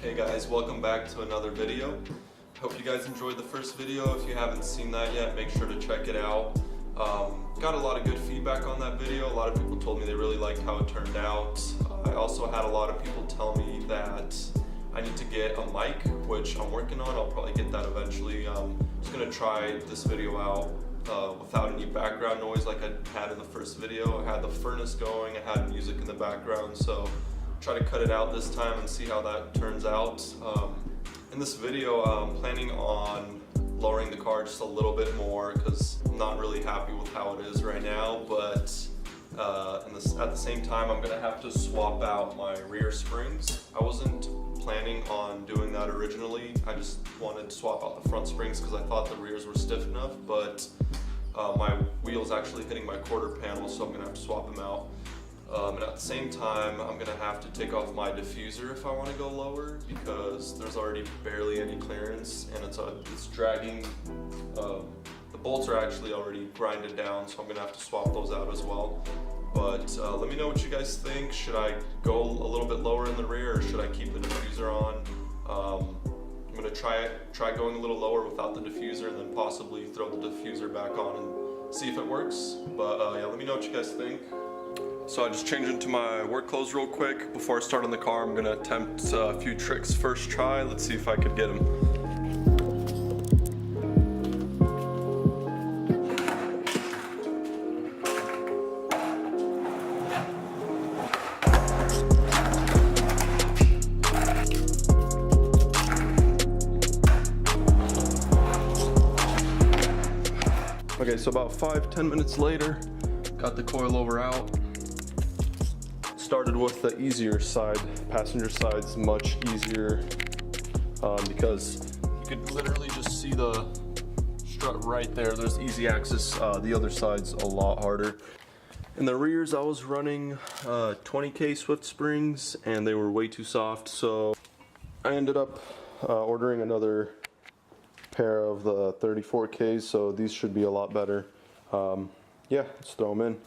Hey guys, welcome back to another video. Hope you guys enjoyed the first video. If you haven't seen that yet, make sure to check it out. Got a lot of good feedback on that video. A lot of people told me they really liked how it turned out. I also had a lot of people tell me that I need to get a mic, which I'm working on. I'll probably get that eventually. I'm just gonna try this video out without any background noise like I had in the first video. I had the furnace going, I had music in the background, so try to cut it out this time and see how that turns out. In this video, I'm planning on lowering the car just a little bit more because I'm not really happy with how it is right now, but at the same time, I'm gonna have to swap out my rear springs. I wasn't planning on doing that originally. I just wanted to swap out the front springs because I thought the rears were stiff enough, but my wheel's actually hitting my quarter panel, so I'm gonna have to swap them out. And at the same time, I'm gonna have to take off my diffuser if I want to go lower because there's already barely any clearance and it's dragging. The bolts are actually already grinded down, so I'm gonna have to swap those out as well. But let me know what you guys think. Should I go a little bit lower in the rear or should I keep the diffuser on? I'm gonna try going a little lower without the diffuser and then possibly throw the diffuser back on and see if it works. But yeah, let me know what you guys think. So I just changed into my work clothes real quick. Before I start on the car, I'm gonna attempt a few tricks first try. Let's see if I could get them. Okay, so about 5-10 minutes later, got the coilover out. Started with the easier side. Passenger side's much easier because you could literally just see the strut right there. There's easy access. The other side's a lot harder. In the rears, I was running 20K Swift springs and they were way too soft, so I ended up ordering another pair of the 34Ks, so these should be a lot better. Yeah, let's throw them in.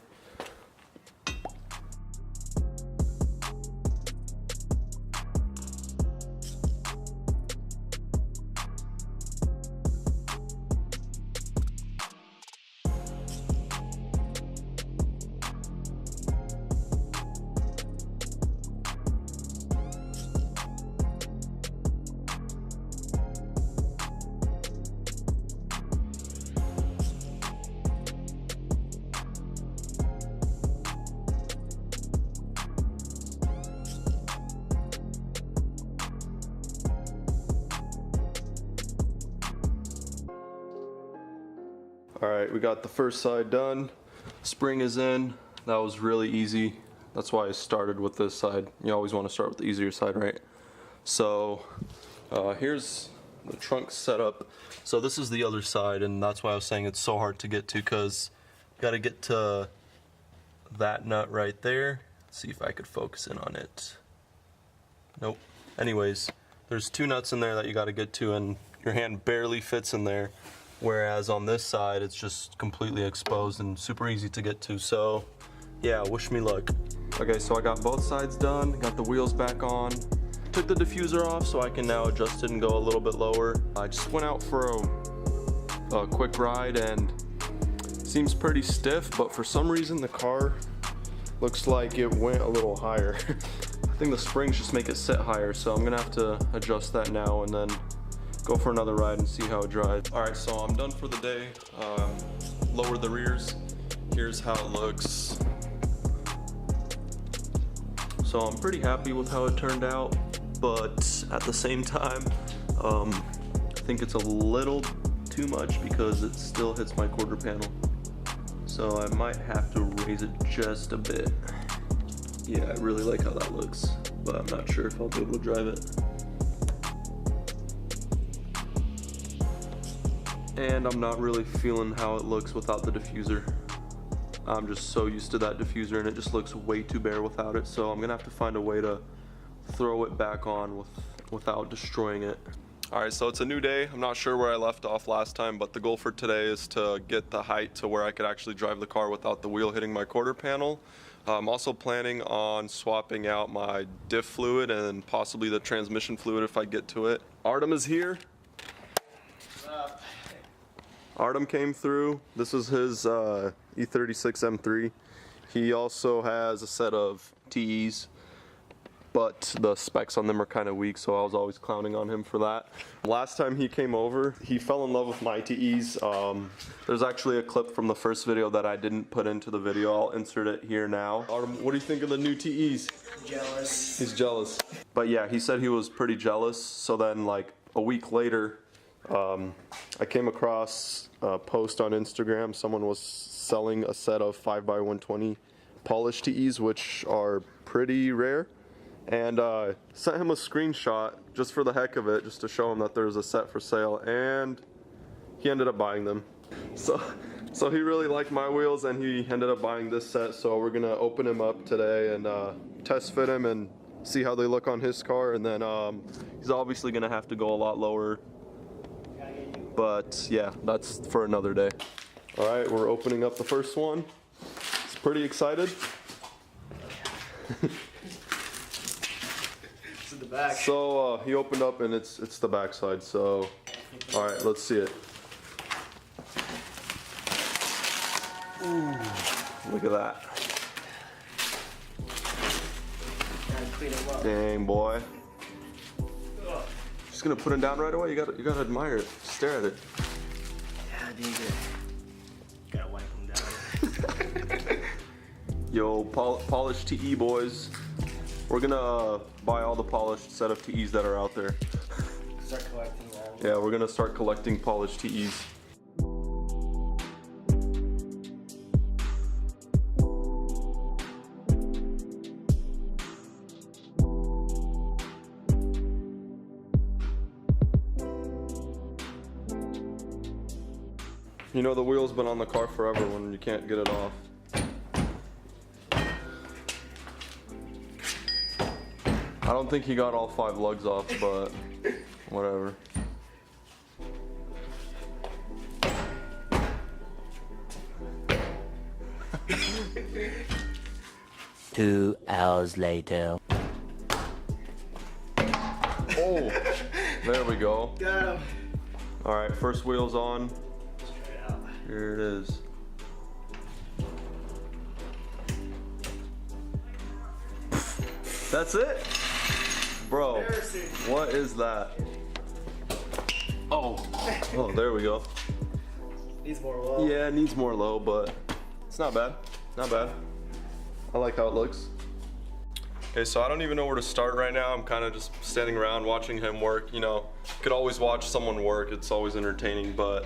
Alright, we got the first side done. Spring is in. That was really easy. That's why I started with this side. You always want to start with the easier side, right? So here's the trunk setup. So this is the other side, and that's why I was saying it's so hard to get to, because you got to get to that nut right there. Let's see if I could focus in on it. Nope. Anyways, there's two nuts in there that you got to get to, and your hand barely fits in there. Whereas on this side, it's just completely exposed and super easy to get to. So yeah, wish me luck. Okay, so I got both sides done, got the wheels back on, took the diffuser off so I can now adjust it and go a little bit lower. I just went out for a quick ride and it seems pretty stiff, but for some reason the car looks like it went a little higher. I think the springs just make it sit higher, so I'm gonna have to adjust that now and then go for another ride and see how it drives. Alright, so I'm done for the day. Lowered the rears. Here's how it looks. So I'm pretty happy with how it turned out, but at the same time, I think it's a little too much because it still hits my quarter panel. So I might have to raise it just a bit. Yeah, I really like how that looks, but I'm not sure if I'll be able to drive it. And I'm not really feeling how it looks without the diffuser. I'm just so used to that diffuser and it just looks way too bare without it, so I'm gonna have to find a way to throw it back on without destroying it. Alright, so it's a new day. I'm not sure where I left off last time, but the goal for today is to get the height to where I could actually drive the car without the wheel hitting my quarter panel. I'm also planning on swapping out my diff fluid and possibly the transmission fluid if I get to it. Artem is here. Artem came through. This is his E36 M3. He also has a set of TEs, but the specs on them are kind of weak, so I was always clowning on him for that. Last time he came over, he fell in love with my TEs. There's actually a clip from the first video that I didn't put into the video. I'll insert it here now. Artem, what do you think of the new TEs? Jealous. He's jealous. But yeah, he said he was pretty jealous. So then like a week later, I came across a post on Instagram. Someone was selling a set of 5x120 polished TEs, which are pretty rare. And sent him a screenshot just for the heck of it, just to show him that there's a set for sale, and he ended up buying them. So he really liked my wheels, and he ended up buying this set. So we're gonna open him up today and test fit him and see how they look on his car. And then he's obviously gonna have to go a lot lower, but yeah, that's for another day. All right, we're opening up the first one. It's pretty excited. The back. So he opened up and it's the back side. So all right, let's see it. Ooh, look at that. Clean them up. Dang, boy. Just gonna put it down right away. You gotta admire it. Stare at it. Yeah, dude. Gotta wipe them down. Yo, polished TE boys. We're gonna buy all the polished set of TEs that are out there. Start collecting all. Yeah, we're gonna start collecting polished TEs. You know, the wheel's been on the car forever when you can't get it off. I don't think he got all 5 lugs off, but whatever. Two hours later. Oh, there we go. Got him. All right, first wheel's on. Straight out. Here it is. That's it? Bro, what is that? Oh, there we go. Needs more low. Yeah, it needs more low, but it's not bad. Not bad. I like how it looks. Okay, so I don't even know where to start right now. I'm kind of just standing around watching him work. You know, could always watch someone work. It's always entertaining, but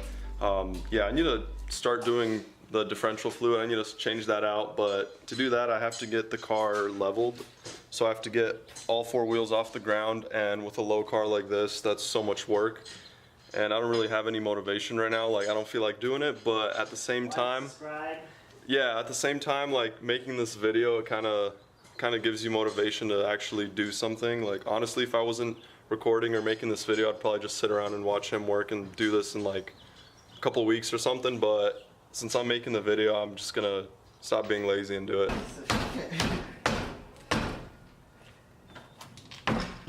yeah, I need to start doing the differential fluid. I need to change that out, but to do that, I have to get the car leveled. So I have to get all 4 wheels off the ground, and with a low car like this, that's so much work. And I don't really have any motivation right now. Like, I don't feel like doing it, but at the same time, yeah, at the same time, like making this video, it kind of gives you motivation to actually do something. Like, honestly, if I wasn't recording or making this video, I'd probably just sit around and watch him work and do this in like a couple weeks or something. But since I'm making the video, I'm just gonna stop being lazy and do it.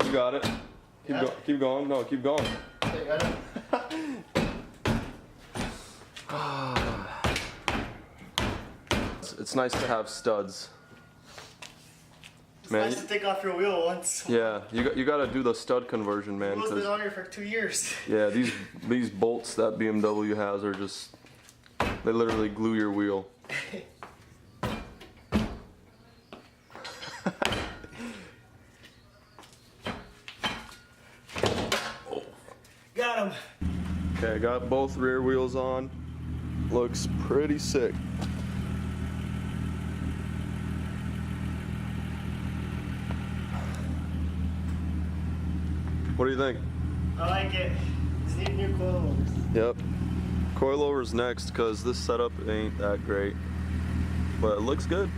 You got it. Keep going. No, keep going. It's nice to have studs. It's nice to take off your wheel once. Yeah, you got to do the stud conversion, man. Wheel's been on here for 2 years. Yeah, these bolts that BMW has are just, they literally glue your wheel. Got him. Okay, I got both rear wheels on. Looks pretty sick. What do you think? I like it. Just need new coilovers. Yep. Coilovers next, because this setup ain't that great. But it looks good.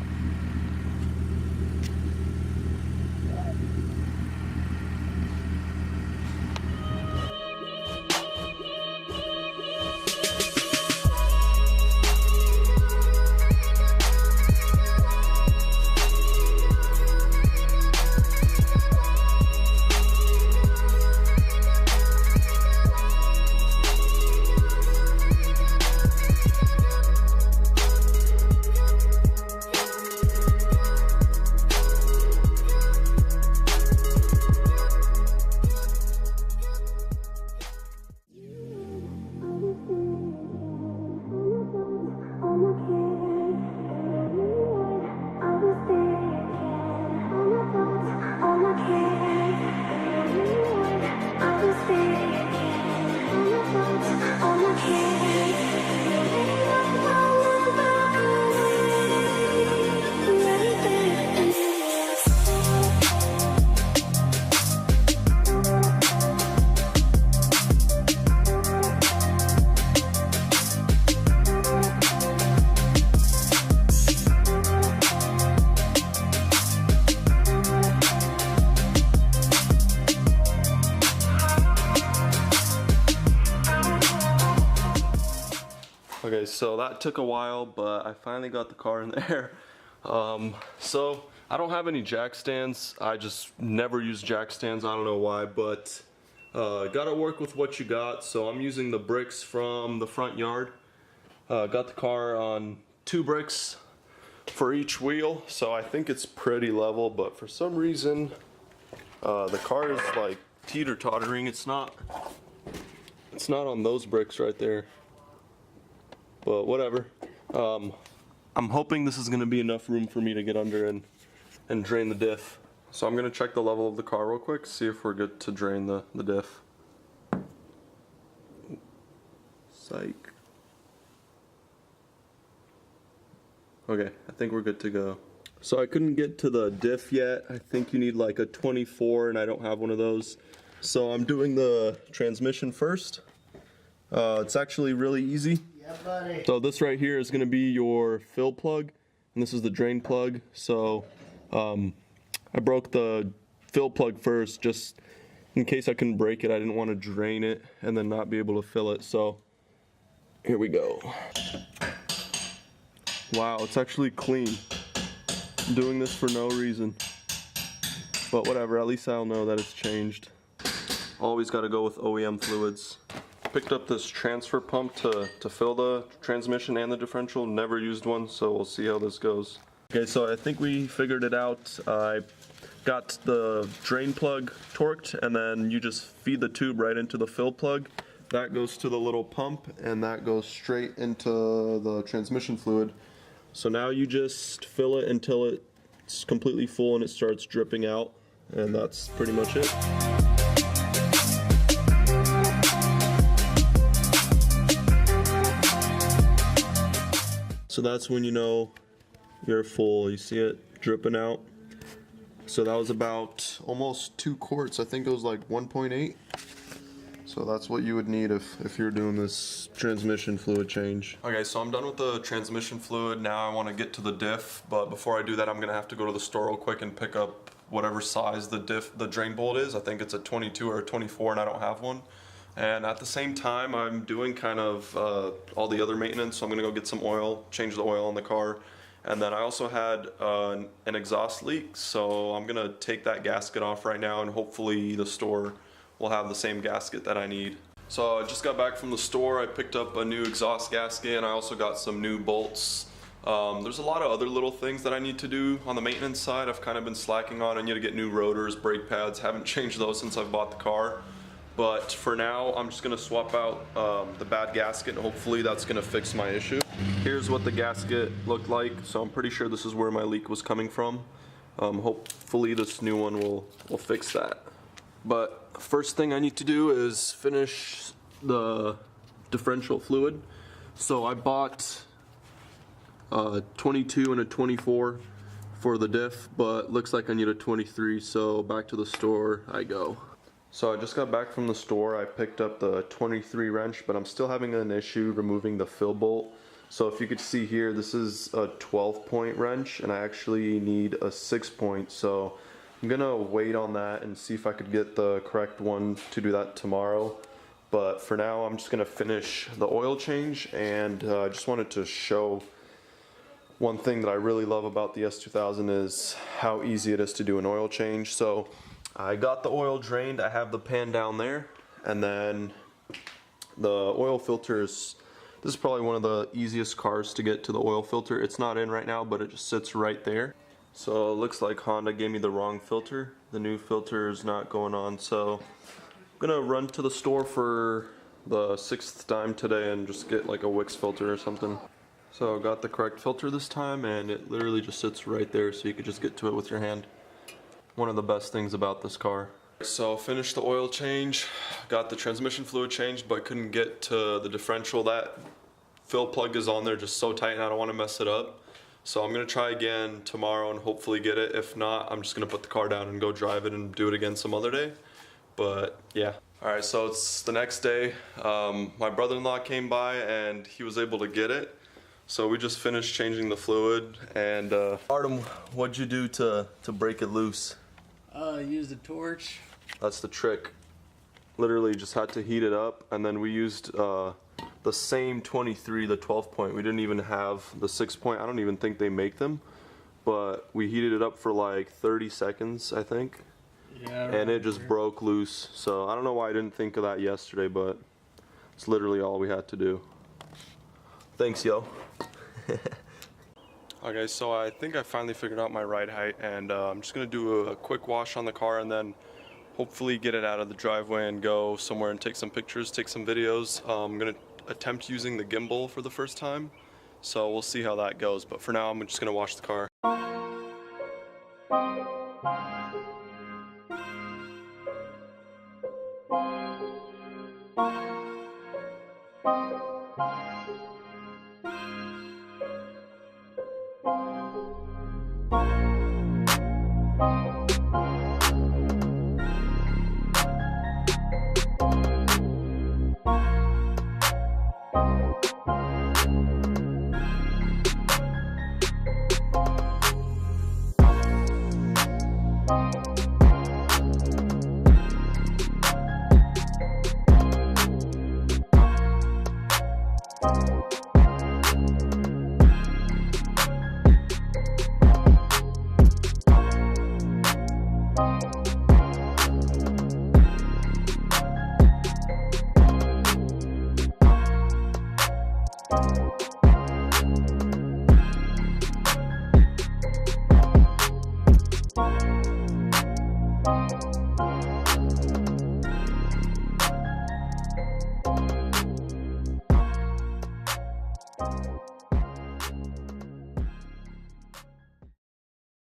so that took a while, but I finally got the car in there. So I don't have any jack stands. I just never use jack stands. I don't know why, but gotta work with what you got. So I'm using the bricks from the front yard. Got the car on 2 bricks for each wheel, so I think it's pretty level, but for some reason the car is like teeter-tottering. It's not on those bricks right there, but whatever. I'm hoping this is gonna be enough room for me to get under and drain the diff. So I'm gonna check the level of the car real quick, see if we're good to drain the diff. Psych. Okay, I think we're good to go. So I couldn't get to the diff yet. I think you need like a 24 and I don't have one of those. So I'm doing the transmission first. It's actually really easy. Yeah, buddy. So this right here is gonna be your fill plug and this is the drain plug. So I broke the fill plug first just in case I couldn't break it. I didn't want to drain it and then not be able to fill it. So here we go. Wow, it's actually clean. I'm doing this for no reason. But whatever, at least I'll know that it's changed. Always got to go with OEM fluids. Picked up this transfer pump to fill the transmission and the differential. Never used one, so we'll see how this goes. Okay, so I think we figured it out. I got the drain plug torqued and then you just feed the tube right into the fill plug. That goes to the little pump and that goes straight into the transmission fluid. So now you just fill it until it's completely full and it starts dripping out, and that's pretty much it. So that's when you know you're full. You see it dripping out. So that was about almost 2 quarts. I think it was like 1.8. So that's what you would need if you're doing this transmission fluid change. Okay, so I'm done with the transmission fluid. Now I want to get to the diff, but before I do that, I'm gonna have to go to the store real quick and pick up whatever size the drain bolt is. I think it's a 22 or a 24 and I don't have one. And at the same time, I'm doing kind of all the other maintenance. So I'm gonna go get some oil, change the oil on the car. And then I also had an exhaust leak. So I'm gonna take that gasket off right now and hopefully the store will have the same gasket that I need. So I just got back from the store. I picked up a new exhaust gasket and I also got some new bolts. There's a lot of other little things that I need to do on the maintenance side. I've kind of been slacking on. I need to get new rotors, brake pads. Haven't changed those since I've bought the car. But for now, I'm just gonna swap out the bad gasket and hopefully that's gonna fix my issue. Here's what the gasket looked like. So I'm pretty sure this is where my leak was coming from. Hopefully this new one will fix that. But first thing I need to do is finish the differential fluid. So I bought a 22 and a 24 for the diff, but looks like I need a 23, so back to the store I go. So I just got back from the store. I picked up the 23 wrench, but I'm still having an issue removing the fill bolt. So if you could see here, this is a 12-point wrench and I actually need a 6-point. So I'm gonna wait on that and see if I could get the correct one to do that tomorrow. But for now, I'm just gonna finish the oil change, and I just wanted to show one thing that I really love about the S2000 is how easy it is to do an oil change. So I got the oil drained, I have the pan down there, and then the oil filters. This is probably one of the easiest cars to get to the oil filter. It's not in right now, but it just sits right there. So it looks like Honda gave me the wrong filter. The new filter is not going on, so I'm gonna run to the store for the 6th time today and just get like a Wix filter or something. So I got the correct filter this time and it literally just sits right there so you could just get to it with your hand. One of the best things about this car. So finished the oil change, got the transmission fluid changed, but couldn't get to the differential. That fill plug is on there just so tight and I don't want to mess it up. So I'm gonna try again tomorrow and hopefully get it. If not, I'm just gonna put the car down and go drive it and do it again some other day. But yeah. All right, so it's the next day. My brother-in-law came by and he was able to get it. So we just finished changing the fluid. And Artem, what'd you do to break it loose? Use the torch. That's the trick. Literally just had to heat it up, and then we used the the same 23, the 12 point. We didn't even have the 6 point. I don't even think they make them, but we heated it up for like 30 seconds, I think. Yeah. And it just broke loose. So I don't know why I didn't think of that yesterday, but it's literally all we had to do. Thanks, yo. Okay, so I think I finally figured out my ride height, and I'm just gonna do a quick wash on the car and then hopefully get it out of the driveway and go somewhere and take some pictures, take some videos. I'm gonna attempt using the gimbal for the first time, so we'll see how that goes. But for now, I'm just gonna wash the car.